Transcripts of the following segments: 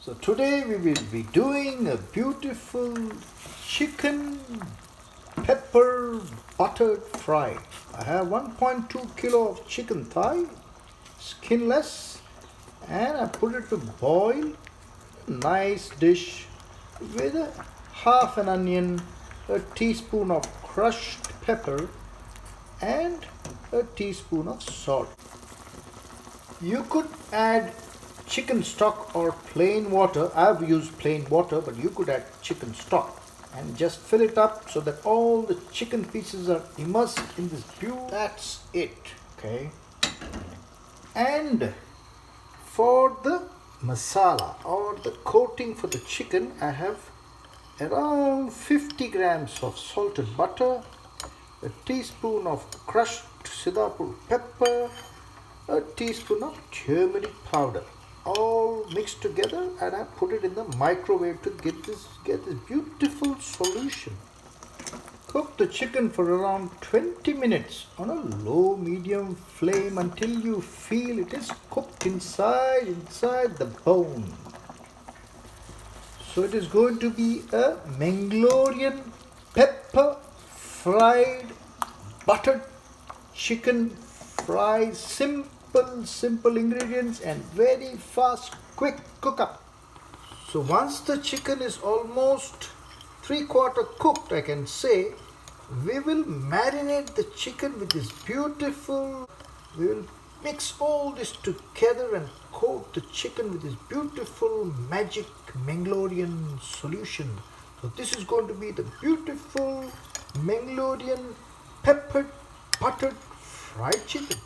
So today we will be doing a beautiful chicken pepper buttered fry. I have 1.2 kilo of chicken thigh, skinless, and I put it to boil. Nice dish with half an onion, a teaspoon of crushed pepper, and a teaspoon of salt. You could add chicken stock or plain water. I've used plain water, but you could add chicken stock and just fill it up so that all the chicken pieces are immersed in this beautiful. That's it, okay? And for the masala or the coating for the chicken, I have around 50 grams of salted butter, a teaspoon of crushed Tsp pepper, a teaspoon of turmeric powder, all mixed together, and I put it in the microwave to get this beautiful solution. Cook the chicken for around 20 minutes on a low medium flame until you feel it is cooked inside the bone. So it is going to be a Manglorean pepper fried buttered chicken fry. Simple ingredients and very fast, quick cook up. So once the chicken is almost 3/4 cooked, I can say, we will marinate the chicken with this beautiful, we will mix all this together and coat the chicken with this beautiful magic Manglorean solution. So this is going to be the beautiful Manglorean peppered buttered fried chicken.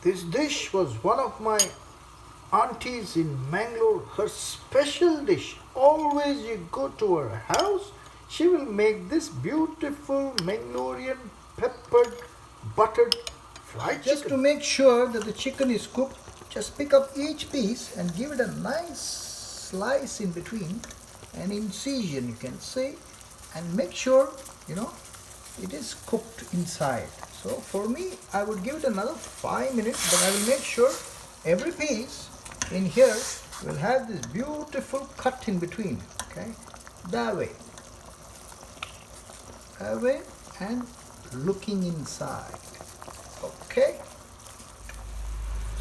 This dish was one of my aunties in Mangalore, her special dish. Always you go to her house, she will make this beautiful Manglorean peppered buttered fried chicken. Just to make sure that the chicken is cooked, just pick up each piece and give it a nice slice in between, an incision you can say, and make sure it is cooked inside. So for me, I would give it another 5 minutes, but I will make sure every piece in here will have this beautiful cut in between. Okay, that way and looking inside. Okay.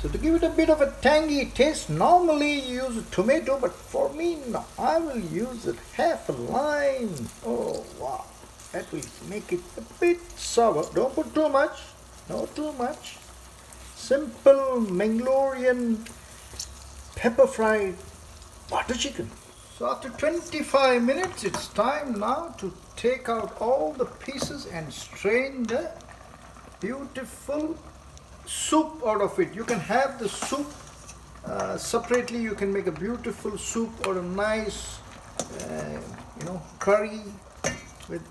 So to give it a bit of a tangy taste, normally you use a tomato, but for me, no, I will use half a lime. Oh wow. That will make it a bit sour. Don't put too much. Not too much. Simple Manglorean pepper fried butter chicken. So after 25 minutes, it's time now to take out all the pieces and strain the beautiful soup out of it. You can have the soup separately. You can make a beautiful soup or a nice, curry.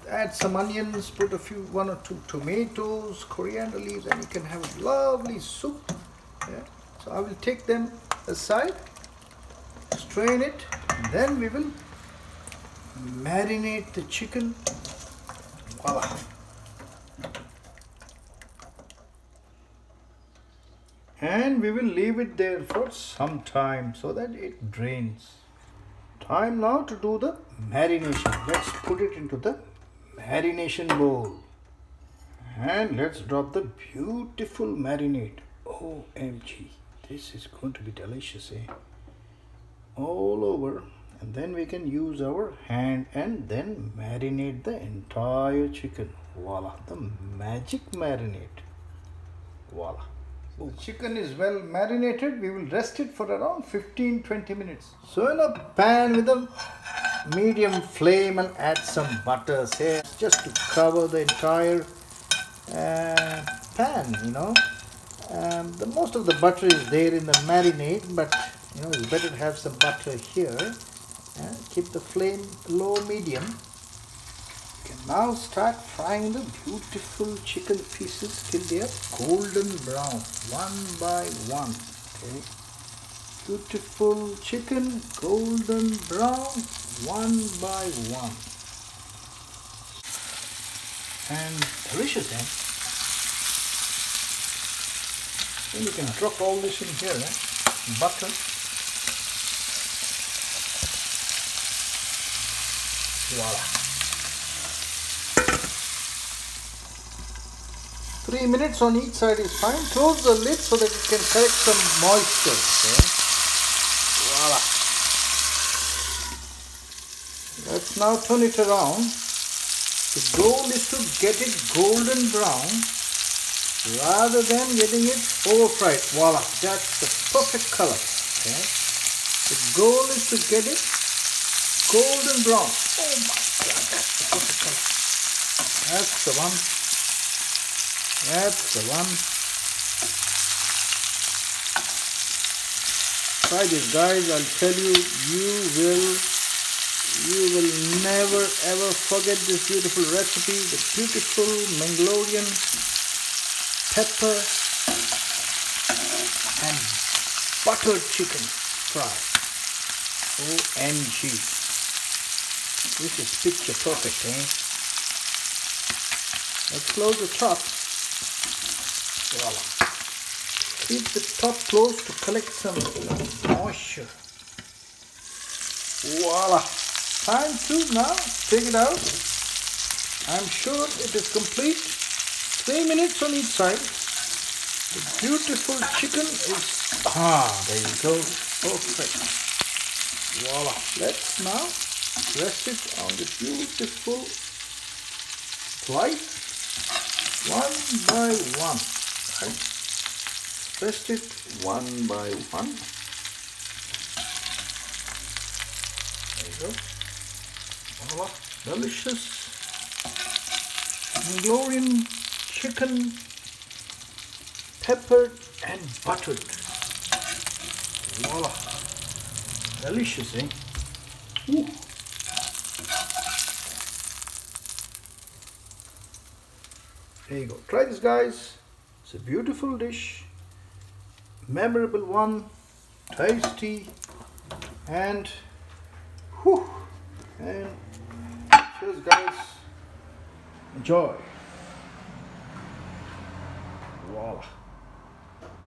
Add some onions, put one or two tomatoes, coriander leaves, and you can have a lovely soup. Yeah. So I will take them aside, strain it, and then we will marinate the chicken. Voila. And we will leave it there for some time so that it drains. Time now to do the marination. Let's put it into the marination bowl. And let's drop the beautiful marinade. OMG. This is going to be delicious, eh? All over. And then we can use our hand and then marinate the entire chicken. Voila. The magic marinade. Voila. The chicken is well marinated. We will rest it for around 15-20 minutes. So in a pan with a medium flame, and add some butter here just to cover the entire pan. The most of the butter is there in the marinade, but it's better to have some butter here. Keep the flame low medium. You can now start frying the beautiful chicken pieces till they are golden brown, one by one. Okay, beautiful chicken, golden brown, one by one, and delicious. Then you can drop all this in here, butter. Voila. 3 minutes on each side is fine. Close the lid so that it can collect some moisture. Okay? Voila. Let's now turn it around. The goal is to get it golden brown rather than getting it over fried. Voila, that's the perfect color. Okay? The goal is to get it golden brown. Oh my God, that's the perfect color. That's the one. That's the one. Try this, guys. I'll tell you, you will never ever forget this beautiful recipe. The beautiful Manglorean pepper and buttered chicken fry. OMG. This is picture perfect, eh? Let's close the top. Voila. Keep the top closed to collect some moisture. Voila. Time to now take it out. I'm sure it is complete. 3 minutes on each side. The beautiful chicken is, there you go. Perfect. Voila. Let's now rest it on the beautiful plate. One by one. Right? Rest it one by one. There you go. Voila. Delicious Manglorean chicken, peppered and buttered. Voila. Delicious, eh? Ooh. There you go. Try this, guys. It's a beautiful dish, memorable one, tasty, and cheers, guys. Enjoy.